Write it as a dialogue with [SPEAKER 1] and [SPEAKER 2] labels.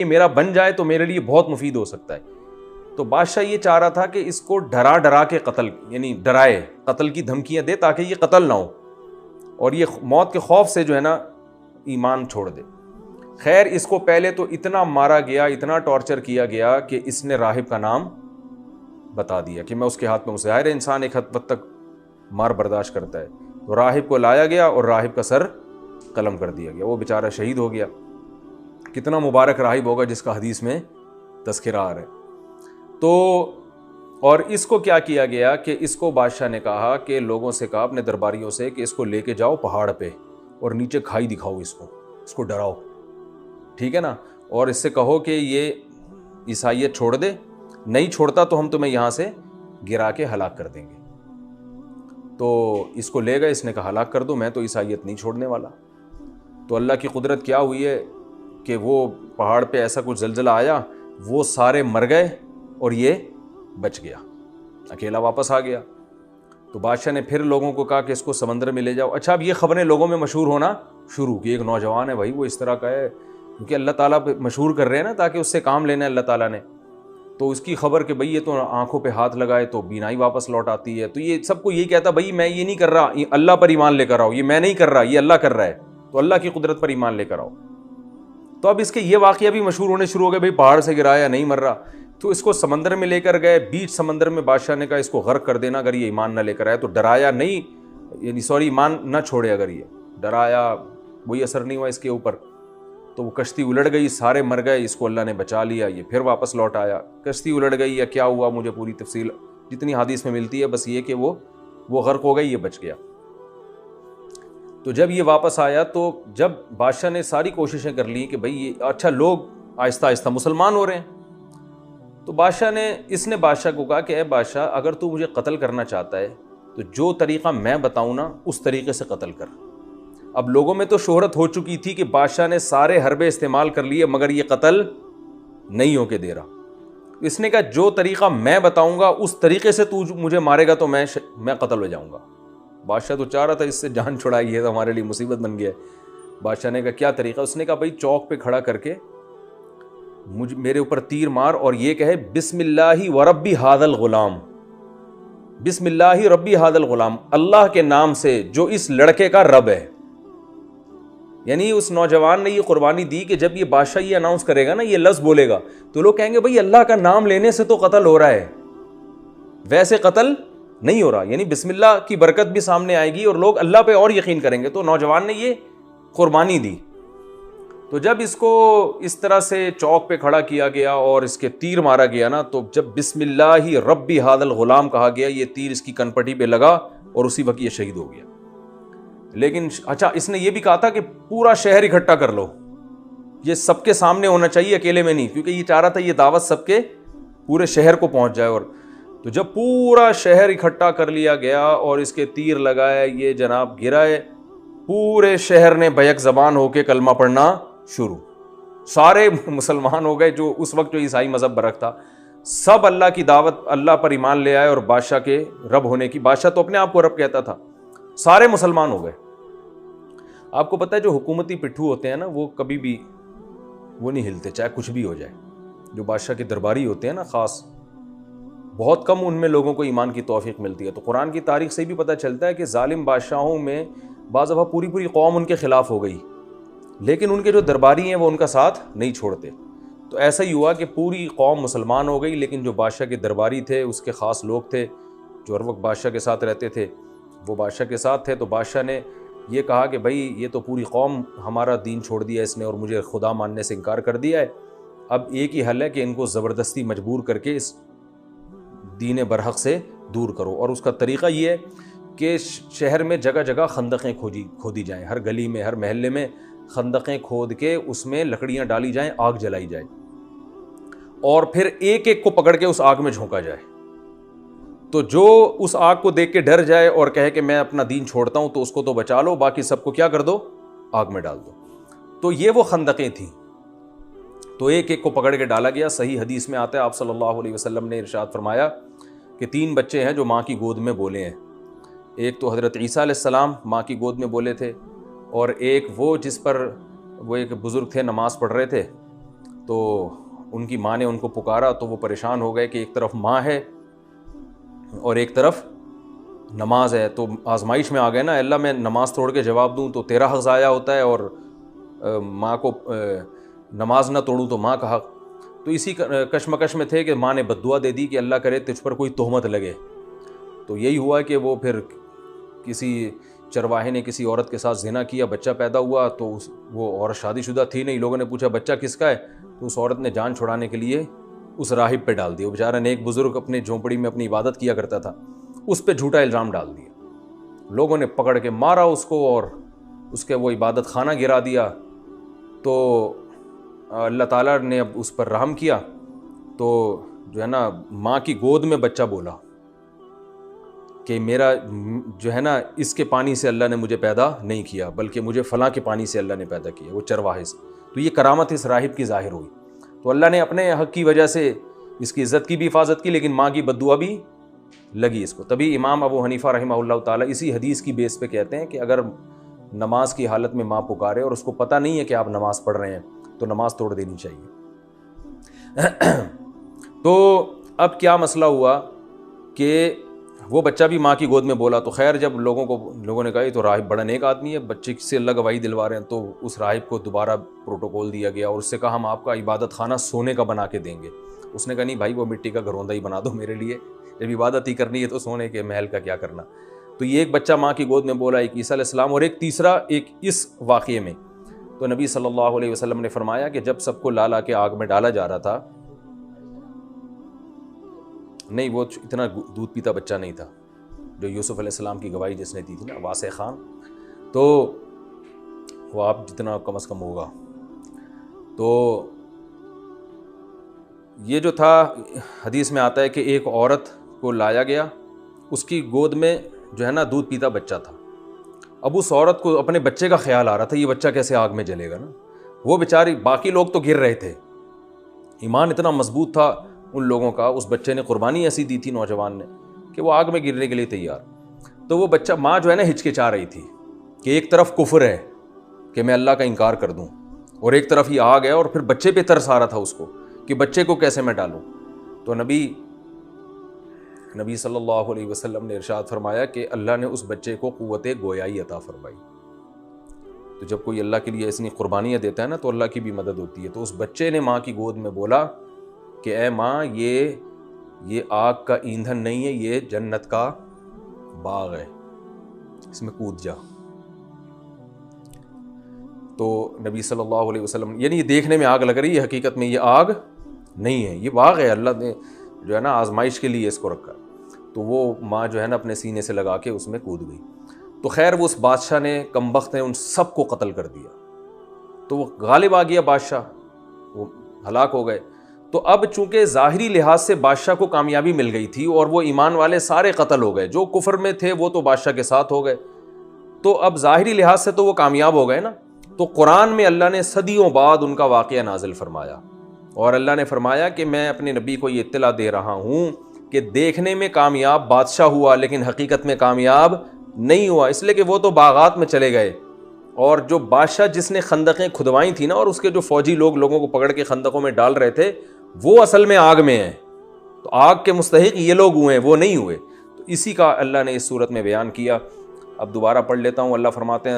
[SPEAKER 1] کہ میرا بن جائے تو میرے لیے بہت مفید ہو سکتا ہے. تو بادشاہ یہ چاہ رہا تھا کہ اس کو ڈرا ڈرا کے قتل، یعنی ڈرائے، قتل کی دھمکیاں دے تاکہ یہ قتل نہ ہو اور یہ موت کے خوف سے جو ہے نا ایمان چھوڑ دے. خیر اس کو پہلے تو اتنا مارا گیا، اتنا ٹارچر کیا گیا کہ اس نے راہب کا نام بتا دیا کہ میں اس کے ہاتھ میں ظاہر ہے انسان ایک حد تک مار برداشت کرتا ہے. تو راہب کو لایا گیا اور راہب کا سر قلم کر دیا گیا. وہ بیچارہ شہید ہو گیا. کتنا مبارک راہب ہوگا جس کا حدیث میں تذکرہ آ رہا ہے. تو اور اس کو کیا کیا گیا کہ اس کو بادشاہ نے کہا کہ لوگوں سے کہا اپنے درباریوں سے کہ اس کو لے کے جاؤ پہاڑ پہ اور نیچے کھائی دکھاؤ، اس کو ڈراؤ، ٹھیک ہے نا، اور اس سے کہو کہ یہ عیسائیت چھوڑ دے، نہیں چھوڑتا تو ہم تمہیں یہاں سے گرا کے ہلاک کر دیں گے. تو اس کو لے گئے، اس نے کہا ہلاک کر دو، میں تو عیسائیت نہیں چھوڑنے والا. تو اللہ کی قدرت کیا ہوئی ہے کہ وہ پہاڑ پہ ایسا کچھ زلزلہ آیا، وہ سارے مر گئے اور یہ بچ گیا، اکیلا واپس آ گیا. تو بادشاہ نے پھر لوگوں کو کہا کہ اس کو سمندر میں لے جاؤ. اچھا اب یہ خبریں لوگوں میں مشہور ہونا شروع کی، ایک نوجوان ہے بھائی وہ اس طرح کا ہے، کیونکہ اللہ تعالیٰ مشہور کر رہے ہیں نا تاکہ اس سے کام لینا ہے اللہ تعالیٰ نے. تو اس کی خبر کہ بھئی یہ تو آنکھوں پہ ہاتھ لگائے تو بینائی واپس لوٹ آتی ہے. تو یہ سب کو یہی کہتا بھئی میں یہ نہیں کر رہا، اللہ پر ایمان لے کر آؤ، یہ میں نہیں کر رہا، یہ اللہ کر رہا ہے، تو اللہ کی قدرت پر ایمان لے کر آؤ. تو اب اس کے یہ واقعہ بھی مشہور ہونے شروع ہو گئے، بھئی پہاڑ سے گرایا نہیں مر رہا. تو اس کو سمندر میں لے کر گئے، بیچ سمندر میں بادشاہ نے کہا اس کو غرق کر دینا اگر یہ ایمان نہ لے کر آیا. تو ڈرایا نہیں، یعنی ایمان نہ چھوڑے، اگر یہ ڈرایا وہی اثر نہیں ہوا اس کے اوپر. تو وہ کشتی الٹ گئی، سارے مر گئے، اس کو اللہ نے بچا لیا، یہ پھر واپس لوٹ آیا. کشتی الٹ گئی یا کیا ہوا مجھے پوری تفصیل جتنی حدیث میں ملتی ہے بس یہ کہ وہ غرق ہو گئی، یہ بچ گیا. تو جب یہ واپس آیا تو جب بادشاہ نے ساری کوششیں کر لی کہ بھئی یہ اچھا لوگ آہستہ آہستہ مسلمان ہو رہے ہیں، تو اس نے بادشاہ کو کہا کہ اے بادشاہ اگر تو مجھے قتل کرنا چاہتا ہے تو جو طریقہ میں بتاؤں نا اس طریقے سے قتل کر. اب لوگوں میں تو شہرت ہو چکی تھی کہ بادشاہ نے سارے حربے استعمال کر لیے مگر یہ قتل نہیں ہو کے دے رہا. اس نے کہا جو طریقہ میں بتاؤں گا اس طریقے سے تو مجھے مارے گا تو میں قتل ہو جاؤں گا. بادشاہ تو چاہ رہا تھا اس سے جان چھڑائی ہے تو ہمارے لیے مصیبت بن گیا. بادشاہ نے کہا کیا طریقہ؟ اس نے کہا بھائی چوک پہ کھڑا کر کے میرے اوپر تیر مار اور یہ کہے بسم اللہ وربی ھذا الغلام، بسم اللہ ربی ھذا الغلام، اللہ کے نام سے جو اس لڑکے کا رب ہے. یعنی اس نوجوان نے یہ قربانی دی کہ جب یہ بادشاہ یہ اناؤنس کرے گا نا، یہ لفظ بولے گا تو لوگ کہیں گے بھئی اللہ کا نام لینے سے تو قتل ہو رہا ہے، ویسے قتل نہیں ہو رہا. یعنی بسم اللہ کی برکت بھی سامنے آئے گی اور لوگ اللہ پہ اور یقین کریں گے. تو نوجوان نے یہ قربانی دی. تو جب اس کو اس طرح سے چوک پہ کھڑا کیا گیا اور اس کے تیر مارا گیا نا، تو جب بسم اللہ ربی ھذا الغلام کہا گیا، یہ تیر اس کی کنپٹی پہ لگا اور اسی وقت یہ شہید ہو گیا. لیکن اچھا اس نے یہ بھی کہا تھا کہ پورا شہر اکٹھا کر لو، یہ سب کے سامنے ہونا چاہیے، اکیلے میں نہیں، کیونکہ یہ چاہ رہا تھا یہ دعوت سب کے پورے شہر کو پہنچ جائے. اور تو جب پورا شہر اکٹھا کر لیا گیا اور اس کے تیر لگائے، یہ جناب گرائے، پورے شہر نے بیک زبان ہو کے کلمہ پڑھنا شروع. سارے مسلمان ہو گئے، جو اس وقت جو عیسائی مذہب برک تھا، سب اللہ کی دعوت، اللہ پر ایمان لے آئے اور بادشاہ کے رب ہونے کی، بادشاہ تو اپنے آپ کو رب کہتا تھا، سارے مسلمان ہو گئے. آپ کو پتہ ہے جو حکومتی پٹھو ہوتے ہیں نا وہ کبھی بھی وہ نہیں ہلتے چاہے کچھ بھی ہو جائے. جو بادشاہ کے درباری ہوتے ہیں نا خاص، بہت کم ان میں لوگوں کو ایمان کی توفیق ملتی ہے. تو قرآن کی تاریخ سے بھی پتہ چلتا ہے کہ ظالم بادشاہوں میں بعض دفعہ پوری قوم ان کے خلاف ہو گئی، لیکن ان کے جو درباری ہیں وہ ان کا ساتھ نہیں چھوڑتے. تو ایسا ہی ہوا کہ پوری قوم مسلمان ہو گئی، لیکن جو بادشاہ کے درباری تھے، اس کے خاص لوگ تھے جو ہر وقت بادشاہ کے ساتھ رہتے تھے، وہ بادشاہ کے ساتھ تھے. تو بادشاہ نے یہ کہا کہ بھائی یہ تو پوری قوم ہمارا دین چھوڑ دیا اس نے اور مجھے خدا ماننے سے انکار کر دیا ہے، اب ایک ہی حل ہے کہ ان کو زبردستی مجبور کر کے اس دین برحق سے دور کرو. اور اس کا طریقہ یہ ہے کہ شہر میں جگہ جگہ خندقیں کھودی جائیں، ہر گلی میں ہر محلے میں خندقیں کھود کے اس میں لکڑیاں ڈالی جائیں، آگ جلائی جائے اور پھر ایک ایک کو پکڑ کے اس آگ میں جھونکا جائے. تو جو اس آگ کو دیکھ کے ڈر جائے اور کہے کہ میں اپنا دین چھوڑتا ہوں تو اس کو تو بچا لو، باقی سب کو کیا کر دو، آگ میں ڈال دو. تو یہ وہ خندقیں تھیں. تو ایک ایک کو پکڑ کے ڈالا گیا. صحیح حدیث میں آتا ہے آپ صلی اللہ علیہ وسلم نے ارشاد فرمایا کہ 3 بچے ہیں جو ماں کی گود میں بولے ہیں. ایک تو حضرت عیسیٰ علیہ السلام ماں کی گود میں بولے تھے، اور ایک وہ جس پر وہ ایک بزرگ تھے نماز پڑھ رہے تھے تو ان کی ماں نے ان کو پکارا تو وہ پریشان ہو گئے کہ ایک طرف ماں ہے اور ایک طرف نماز ہے، تو آزمائش میں آ گئے نا، اللہ میں نماز توڑ کے جواب دوں تو تیرا حق ضائع ہوتا ہے، اور ماں کو نماز نہ توڑوں تو ماں کا حق. تو اسی کشمکش میں تھے کہ ماں نے بد دعا دے دی کہ اللہ کرے تجھ پر کوئی تہمت لگے. تو یہی ہوا کہ وہ پھر کسی چرواہے نے کسی عورت کے ساتھ زنا کیا، بچہ پیدا ہوا، تو وہ عورت شادی شدہ تھی نہیں. لوگوں نے پوچھا بچہ کس کا ہے، تو اس عورت نے جان چھڑانے کے لیے اس راہب پہ ڈال دیا. وہ بیچارہ نیک بزرگ اپنے جھونپڑی میں اپنی عبادت کیا کرتا تھا، اس پہ جھوٹا الزام ڈال دیا. لوگوں نے پکڑ کے مارا اس کو اور اس کے وہ عبادت خانہ گرا دیا. تو اللہ تعالیٰ نے اب اس پر رحم کیا، تو جو ہے نا ماں کی گود میں بچہ بولا کہ میرا جو ہے نا اس کے پانی سے اللہ نے مجھے پیدا نہیں کیا، بلکہ مجھے فلاں کے پانی سے اللہ نے پیدا کیا، وہ چرواہے سے. تو یہ کرامت اس راہب کی ظاہر ہوئی. تو اللہ نے اپنے حق کی وجہ سے اس کی عزت کی بھی حفاظت کی، لیکن ماں کی بد دعا بھی لگی اس کو. تبھی امام ابو حنیفہ رحمہ اللہ تعالیٰ اسی حدیث کی بیس پہ کہتے ہیں کہ اگر نماز کی حالت میں ماں پکارے اور اس کو پتہ نہیں ہے کہ آپ نماز پڑھ رہے ہیں تو نماز توڑ دینی چاہیے. تو اب کیا مسئلہ ہوا کہ وہ بچہ بھی ماں کی گود میں بولا. تو خیر جب لوگوں نے کہا یہ تو راہب بڑا نیک آدمی ہے، بچے سے اللہ گواہی دلوا رہے ہیں، تو اس راہب کو دوبارہ پروٹوکول دیا گیا اور اس سے کہا ہم آپ کا عبادت خانہ سونے کا بنا کے دیں گے. اس نے کہا نہیں بھائی، وہ مٹی کا گھروندہ ہی بنا دو میرے لیے، جب عبادت ہی کرنی ہے تو سونے کے محل کا کیا کرنا. تو یہ ایک بچہ ماں کی گود میں بولا، ایک عیسیٰ علیہ السلام، اور ایک تیسرا ایک اس واقعے میں. تو نبی صلی اللہ علیہ وسلم نے فرمایا کہ جب سب کو لا کے آگ میں ڈالا جا رہا تھا، نہیں وہ اتنا دودھ پیتا بچہ نہیں تھا جو یوسف علیہ السلام کی گواہی جس نے دی تھی نا، واسع خان، تو وہ آپ جتنا کم از کم ہوگا. تو یہ جو تھا حدیث میں آتا ہے کہ ایک عورت کو لایا گیا، اس کی گود میں جو ہے نا دودھ پیتا بچہ تھا. اب اس عورت کو اپنے بچے کا خیال آ رہا تھا، یہ بچہ کیسے آگ میں جلے گا نا. وہ بیچاری، باقی لوگ تو گر رہے تھے، ایمان اتنا مضبوط تھا ان لوگوں کا، اس بچے نے قربانی ایسی دی تھی نوجوان نے کہ وہ آگ میں گرنے کے لیے تیار. تو وہ بچہ، ماں جو ہے نا ہچکچا رہی تھی کہ ایک طرف کفر ہے کہ میں اللہ کا انکار کر دوں، اور ایک طرف یہ آگ ہے، اور پھر بچے پہ ترس آ رہا تھا اس کو کہ بچے کو کیسے میں ڈالوں. تو نبی صلی اللہ علیہ وسلم نے ارشاد فرمایا کہ اللہ نے اس بچے کو قوت گویائی عطا فرمائی. تو جب کوئی اللہ کے لیے اتنی قربانیاں دیتا ہے نا تو اللہ کی بھی مدد ہوتی ہے. تو اس بچے نے ماں کی گود میں بولا کہ اے ماں، یہ آگ کا ایندھن نہیں ہے، یہ جنت کا باغ ہے، اس میں کود جا. تو نبی صلی اللہ علیہ وسلم، یعنی یہ دیکھنے میں آگ لگ رہی ہے، حقیقت میں یہ آگ نہیں ہے، یہ باغ ہے، اللہ نے جو ہے نا آزمائش کے لیے اس کو رکھا. تو وہ ماں جو ہے نا اپنے سینے سے لگا کے اس میں کود گئی. تو خیر وہ اس بادشاہ نے، کمبخت نے ان سب کو قتل کر دیا. تو وہ غالب آ گیا بادشاہ، وہ ہلاک ہو گئے. تو اب چونکہ ظاہری لحاظ سے بادشاہ کو کامیابی مل گئی تھی اور وہ ایمان والے سارے قتل ہو گئے، جو کفر میں تھے وہ تو بادشاہ کے ساتھ ہو گئے. تو اب ظاہری لحاظ سے تو وہ کامیاب ہو گئے نا. تو قرآن میں اللہ نے صدیوں بعد ان کا واقعہ نازل فرمایا، اور اللہ نے فرمایا کہ میں اپنے نبی کو یہ اطلاع دے رہا ہوں کہ دیکھنے میں کامیاب بادشاہ ہوا لیکن حقیقت میں کامیاب نہیں ہوا، اس لیے کہ وہ تو باغات میں چلے گئے. اور جو بادشاہ جس نے خندقیں کھدوائی تھی نا، اور اس کے جو فوجی لوگوں کو پکڑ کے خندقوں میں ڈال رہے تھے، وہ اصل میں آگ میں ہیں. تو آگ کے مستحق یہ لوگ ہوئے ہیں، وہ نہیں ہوئے. تو اسی کا اللہ نے اس صورت میں بیان کیا. اب دوبارہ پڑھ لیتا ہوں. اللہ فرماتے ہیں